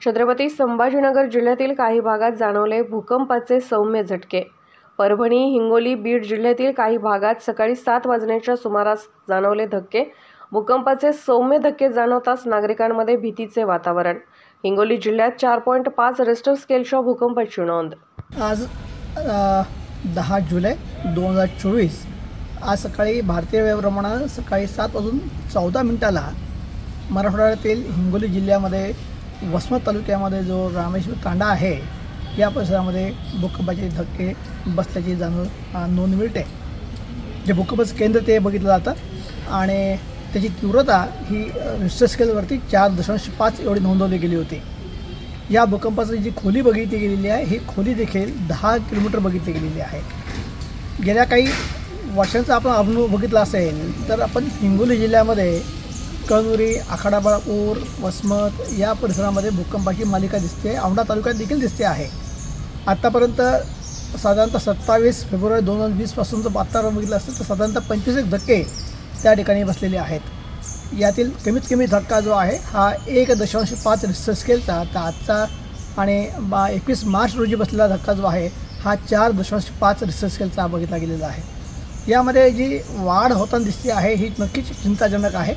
छत्रपती संभाजीनगर जिल्ह्यातील काही भागात जाणवले भूकंपाचे सौम्य झटके। परभणी, हिंगोली, बीड जिल्ह्यातील काही भागात सकाळी 7 वाजण्याच्या सुमारास जाणवले धक्के। भूकंपाचे सौम्य धक्के जाणवताच नागरिकांमध्ये भीतीचे वातावरण। हिंगोली जिल्ह्यात 4.5 रिश्टर स्केलच्या भूकंपाची नोंद। आज 10 जुलै 2024 आज सकाळी भारतीय वेळेप्रमाणे सकाळी 7:14 मराठवाड्यातील हिंगोली जिल्ह्यामध्ये वसमत तालुक्यामध्ये जो रामेश्वर तांडा आहे या परिसरामध्ये भूकंपाचे धक्के बसल्याची नोंद मिळते। जे भूकंपाचं केंद्र ते बघितलं जातं आणि त्याची तीव्रता ही रिश्टर स्केलवरती 4.5 एवढी नोंदवली गेली होती। या भूकंपाची जी खोली बघितली गेलेली आहे ही खोली देखील 10 किलोमीटर बघितली गेलेली आहे। गेल्या काही वर्षांचा आपण अनुभव बघितला असेल तर आपण हिंगोली जिल्ह्यामध्ये कळमुरी, आखाडा बाळापूर, वसमत या परिसरामध्ये भूकंपाची मालिका दिसते। औंढा तालुक्यात देखील दिसते आहे। आत्तापर्यंत साधारणतः 27 फेब्रुवारी 2020 पासूनचं वातावरण बघितलं असेल तर साधारणतः 25 धक्के त्या ठिकाणी बसलेले आहेत। यातील कमीत कमी धक्का जो आहे हा 1.5 रिश्टर स्केलचा, तर आजचा आणि 21 मार्च रोजी बसलेला धक्का जो आहे हा 4.5 रिश्टर स्केलचा बघितला गेलेला आहे। यामध्ये जी वाढ होताना दिसते आहे ही नक्कीच चिंताजनक आहे।